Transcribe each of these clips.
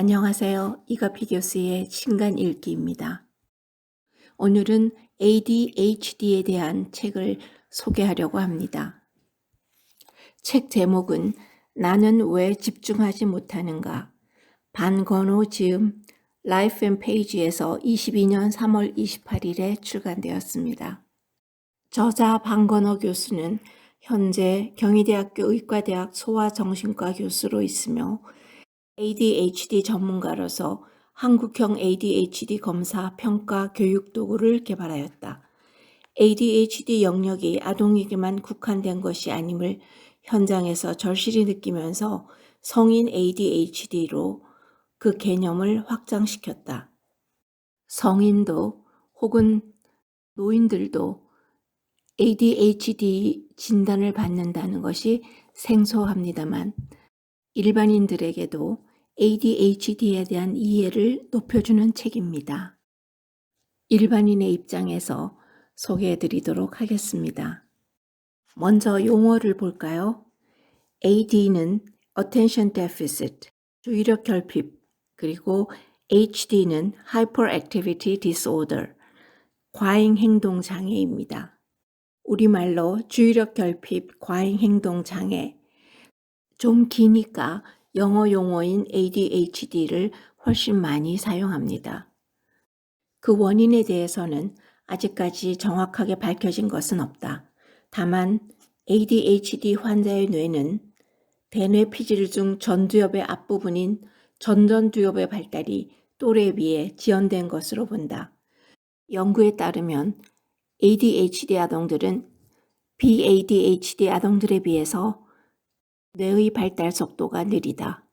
안녕하세요. 이가피 교수의 신간 읽기입니다. 오늘은 ADHD에 대한 책을 소개하려고 합니다. 책 제목은 나는 왜 집중하지 못하는가? 반건호 지음 라이프 앤 페이지에서 22년 3월 28일에 출간되었습니다. 저자 반건호 교수는 현재 경희대학교 의과대학 소아정신과 교수로 있으며 ADHD 전문가로서 한국형 ADHD 검사 평가 교육 도구를 개발하였다. ADHD 영역이 아동에게만 국한된 것이 아님을 현장에서 절실히 느끼면서 성인 ADHD로 그 개념을 확장시켰다. 성인도 혹은 노인들도 ADHD 진단을 받는다는 것이 생소합니다만 일반인들에게도 ADHD에 대한 이해를 높여주는 책입니다. 일반인의 입장에서 소개해드리도록 하겠습니다. 먼저 용어를 볼까요? AD는 Attention Deficit, 주의력 결핍, 그리고 HD는 Hyperactivity Disorder, 과잉행동 장애입니다. 우리말로 주의력 결핍, 과잉행동 장애, 좀 기니까 영어 용어인 ADHD를 훨씬 많이 사용합니다. 그 원인에 대해서는 아직까지 정확하게 밝혀진 것은 없다. 다만 ADHD 환자의 뇌는 대뇌 피질 중 전두엽의 앞부분인 전전두엽의 발달이 또래에 비해 지연된 것으로 본다. 연구에 따르면 ADHD 아동들은 BADHD 아동들에 비해서 뇌의 발달 속도가 느리다.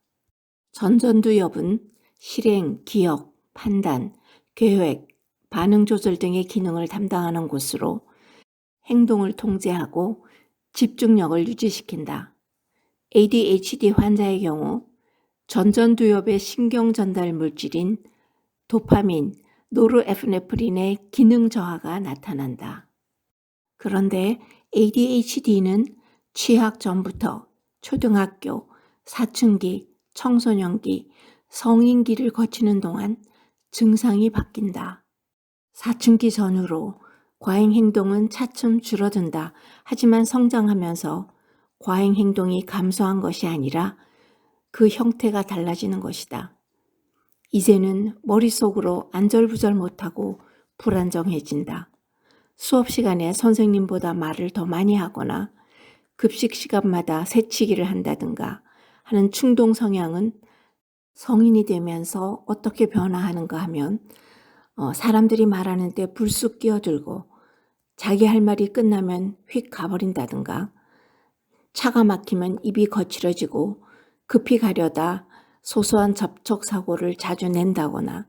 전전두엽은 실행, 기억, 판단, 계획, 반응 조절 등의 기능을 담당하는 곳으로 행동을 통제하고 집중력을 유지시킨다. ADHD 환자의 경우 전전두엽의 신경 전달 물질인 도파민, 노르에프네프린의 기능 저하가 나타난다. 그런데 ADHD는 취학 전부터 초등학교, 사춘기, 청소년기, 성인기를 거치는 동안 증상이 바뀐다. 사춘기 전후로 과잉행동은 차츰 줄어든다. 하지만 성장하면서 과잉행동이 감소한 것이 아니라 그 형태가 달라지는 것이다. 이제는 머릿속으로 안절부절 못하고 불안정해진다. 수업 시간에 선생님보다 말을 더 많이 하거나 급식 시간마다 새치기를 한다든가 하는 충동 성향은 성인이 되면서 어떻게 변화하는가 하면 사람들이 말하는 때 불쑥 끼어들고 자기 할 말이 끝나면 휙 가버린다든가 차가 막히면 입이 거칠어지고 급히 가려다 소소한 접촉 사고를 자주 낸다거나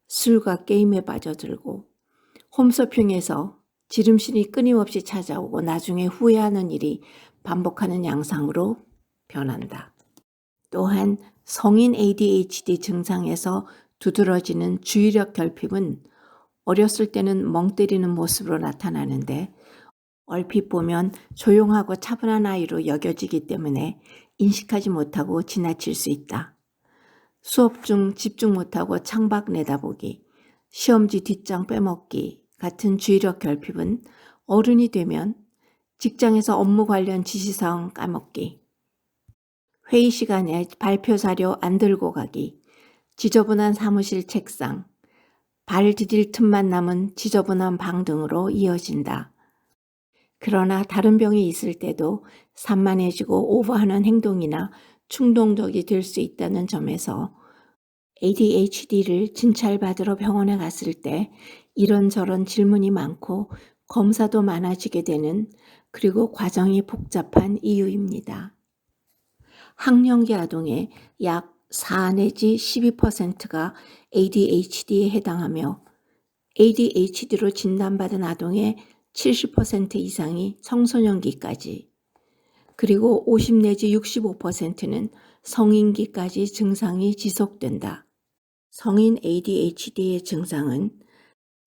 술과 게임에 빠져들고 홈쇼핑에서 지름신이 끊임없이 찾아오고 나중에 후회하는 일이 반복하는 양상으로 변한다. 또한 성인 ADHD 증상에서 두드러지는 주의력 결핍은 어렸을 때는 멍 때리는 모습으로 나타나는데 얼핏 보면 조용하고 차분한 아이로 여겨지기 때문에 인식하지 못하고 지나칠 수 있다. 수업 중 집중 못하고 창밖 내다보기, 시험지 뒷장 빼먹기 같은 주의력 결핍은 어른이 되면 직장에서 업무 관련 지시사항 까먹기, 회의 시간에 발표 자료 안 들고 가기, 지저분한 사무실 책상, 발 디딜 틈만 남은 지저분한 방 등으로 이어진다. 그러나 다른 병이 있을 때도 산만해지고 오버하는 행동이나 충동적이 될 수 있다는 점에서 ADHD를 진찰받으러 병원에 갔을 때 이런저런 질문이 많고 검사도 많아지게 되는 그리고 과정이 복잡한 이유입니다. 학령기 아동의 약 4 내지 12%가 ADHD에 해당하며 ADHD로 진단받은 아동의 70% 이상이 청소년기까지 그리고 50 내지 65%는 성인기까지 증상이 지속된다. 성인 ADHD의 증상은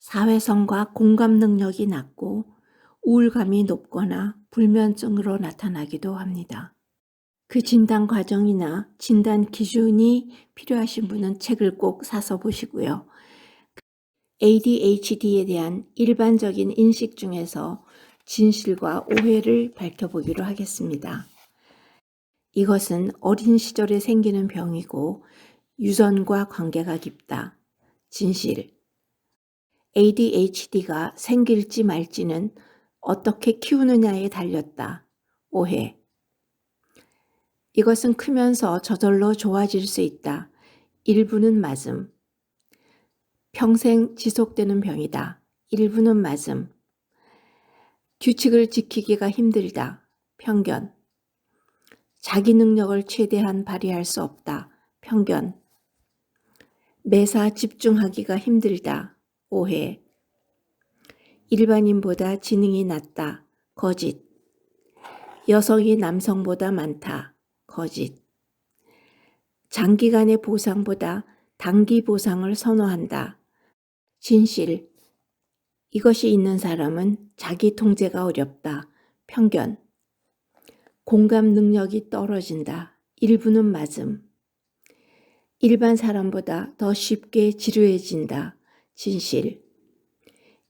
사회성과 공감 능력이 낮고 우울감이 높거나 불면증으로 나타나기도 합니다. 그 진단 과정이나 진단 기준이 필요하신 분은 책을 꼭 사서 보시고요. ADHD에 대한 일반적인 인식 중에서 진실과 오해를 밝혀보기로 하겠습니다. 이것은 어린 시절에 생기는 병이고 유전과 관계가 깊다. 진실. ADHD가 생길지 말지는 어떻게 키우느냐에 달렸다. 오해. 이것은 크면서 저절로 좋아질 수 있다. 일부는 맞음. 평생 지속되는 병이다. 일부는 맞음. 규칙을 지키기가 힘들다. 편견. 자기 능력을 최대한 발휘할 수 없다. 편견. 매사 집중하기가 힘들다. 오해. 일반인보다 지능이 낮다. 거짓. 여성이 남성보다 많다. 거짓. 장기간의 보상보다 단기 보상을 선호한다. 진실. 이것이 있는 사람은 자기 통제가 어렵다. 편견. 공감 능력이 떨어진다. 일부는 맞음. 일반 사람보다 더 쉽게 지루해진다. 진실.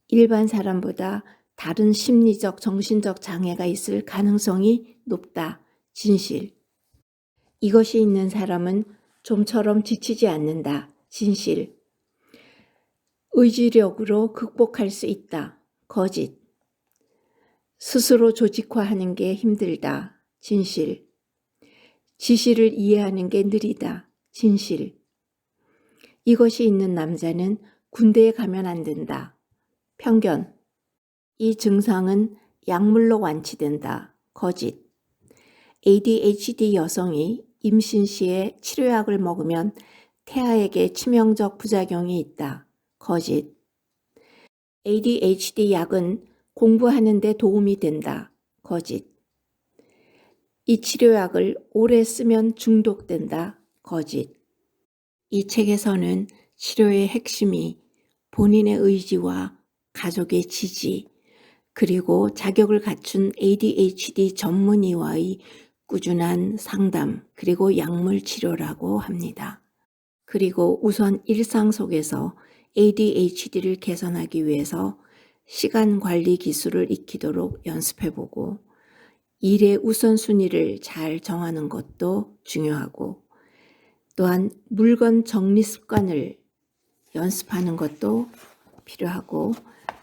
일반 사람보다 다른 심리적, 정신적 장애가 있을 가능성이 높다. 진실. 이것이 있는 사람은 좀처럼 지치지 않는다. 진실. 의지력으로 극복할 수 있다. 거짓. 스스로 조직화하는 게 힘들다. 진실. 지시를 이해하는 게 느리다. 진실. 이것이 있는 남자는 군대에 가면 안 된다. 편견. 이 증상은 약물로 완치된다. 거짓. ADHD 여성이 임신 시에 치료약을 먹으면 태아에게 치명적 부작용이 있다. 거짓. ADHD 약은 공부하는 데 도움이 된다. 거짓. 이 치료약을 오래 쓰면 중독된다. 거짓. 이 책에서는 치료의 핵심이 본인의 의지와 가족의 지지, 그리고 자격을 갖춘 ADHD 전문의와의 꾸준한 상담, 그리고 약물 치료라고 합니다. 그리고 우선 일상 속에서 ADHD를 개선하기 위해서 시간 관리 기술을 익히도록 연습해보고 일의 우선순위를 잘 정하는 것도 중요하고 또한 물건 정리 습관을 연습하는 것도 필요하고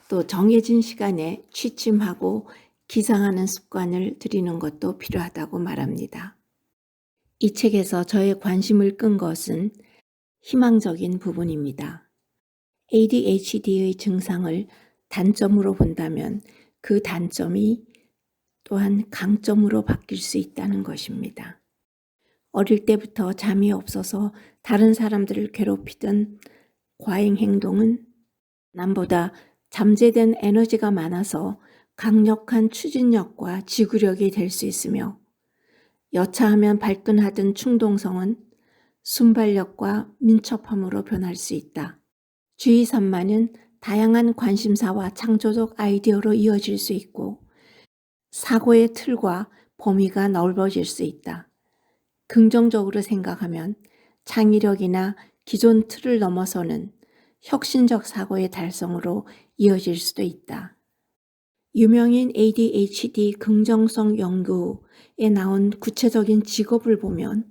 또 정해진 시간에 취침하고 기상하는 습관을 들이는 것도 필요하다고 말합니다. 이 책에서 저의 관심을 끈 것은 희망적인 부분입니다. ADHD의 증상을 단점으로 본다면 그 단점이 또한 강점으로 바뀔 수 있다는 것입니다. 어릴 때부터 잠이 없어서 다른 사람들을 괴롭히던 과잉 행동은 남보다 잠재된 에너지가 많아서 강력한 추진력과 지구력이 될 수 있으며 여차하면 발끈하던 충동성은 순발력과 민첩함으로 변할 수 있다. 주의 산만은 다양한 관심사와 창조적 아이디어로 이어질 수 있고 사고의 틀과 범위가 넓어질 수 있다. 긍정적으로 생각하면 창의력이나 기존 틀을 넘어서는 혁신적 사고의 달성으로 이어질 수도 있다. 유명인 ADHD 긍정성 연구에 나온 구체적인 직업을 보면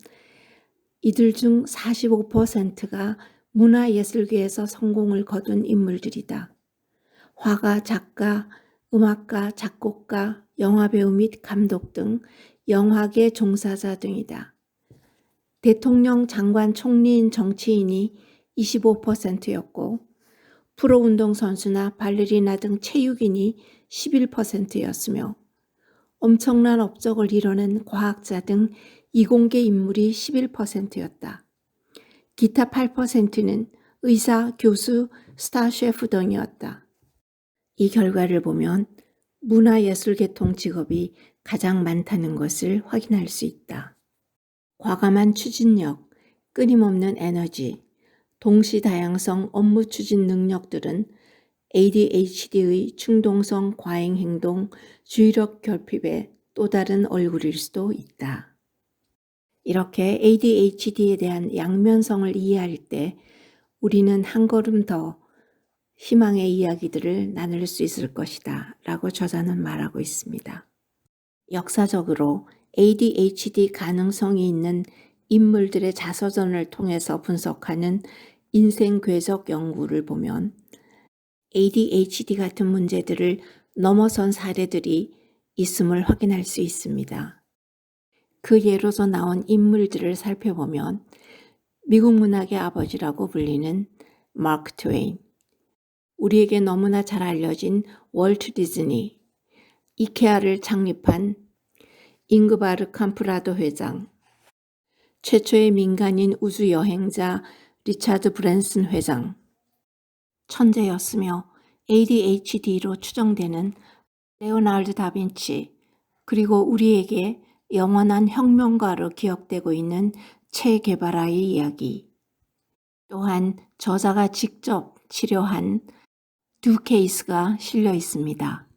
이들 중 45%가 문화예술계에서 성공을 거둔 인물들이다. 화가, 작가, 음악가, 작곡가, 영화배우 및 감독 등 영화계 종사자 등이다. 대통령, 장관, 총리인 정치인이 25%였고 프로운동선수나 발레리나 등 체육인이 11%였으며 엄청난 업적을 이뤄낸 과학자 등 이공계 인물이 11%였다. 기타 8%는 의사, 교수, 스타 셰프 등이었다. 이 결과를 보면 문화예술계통 직업이 가장 많다는 것을 확인할 수 있다. 과감한 추진력, 끊임없는 에너지, 동시다양성 업무 추진 능력들은 ADHD의 충동성 과잉 행동, 주의력 결핍의 또 다른 얼굴일 수도 있다. 이렇게 ADHD에 대한 양면성을 이해할 때 우리는 한 걸음 더 희망의 이야기들을 나눌 수 있을 것이다 라고 저자는 말하고 있습니다. 역사적으로 ADHD 가능성이 있는 인물들의 자서전을 통해서 분석하는 인생 궤적 연구를 보면 ADHD 같은 문제들을 넘어선 사례들이 있음을 확인할 수 있습니다. 그 예로서 나온 인물들을 살펴보면 미국 문학의 아버지라고 불리는 마크 트웨인, 우리에게 너무나 잘 알려진 월트 디즈니, 이케아를 창립한 잉그바르 캄프라도 회장, 최초의 민간인 우주 여행자 리차드 브랜슨 회장, 천재였으며 ADHD로 추정되는 레오나르도 다빈치, 그리고 우리에게 영원한 혁명가로 기억되고 있는 체 게바라의 이야기, 또한 저자가 직접 치료한 두 케이스가 실려 있습니다.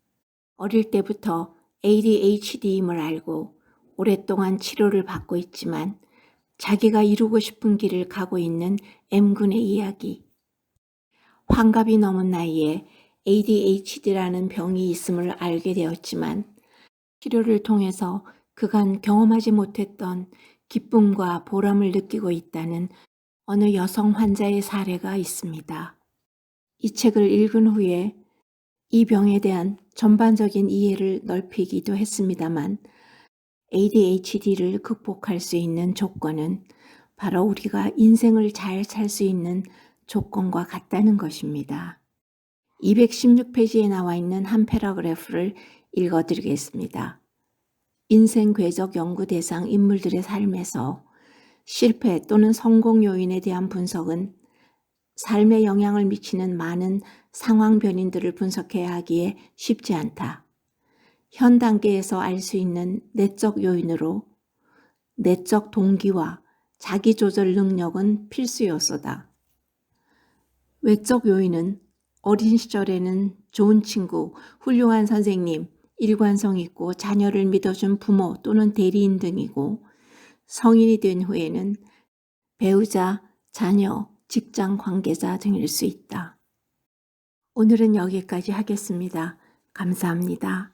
어릴 때부터 ADHD임을 알고 오랫동안 치료를 받고 있지만 자기가 이루고 싶은 길을 가고 있는 M군의 이야기. 환갑이 넘은 나이에 ADHD라는 병이 있음을 알게 되었지만 치료를 통해서 그간 경험하지 못했던 기쁨과 보람을 느끼고 있다는 어느 여성 환자의 사례가 있습니다. 이 책을 읽은 후에 이 병에 대한 전반적인 이해를 넓히기도 했습니다만 ADHD를 극복할 수 있는 조건은 바로 우리가 인생을 잘 살 수 있는 조건과 같다는 것입니다. 216페이지에 나와 있는 한 패러그래프를 읽어드리겠습니다. 인생 궤적 연구 대상 인물들의 삶에서 실패 또는 성공 요인에 대한 분석은 삶에 영향을 미치는 많은 상황 변인들을 분석해야 하기에 쉽지 않다. 현 단계에서 알 수 있는 내적 요인으로 내적 동기와 자기 조절 능력은 필수 요소다. 외적 요인은 어린 시절에는 좋은 친구, 훌륭한 선생님, 일관성 있고 자녀를 믿어준 부모 또는 대리인 등이고 성인이 된 후에는 배우자, 자녀, 직장 관계자 등일 수 있다. 오늘은 여기까지 하겠습니다. 감사합니다.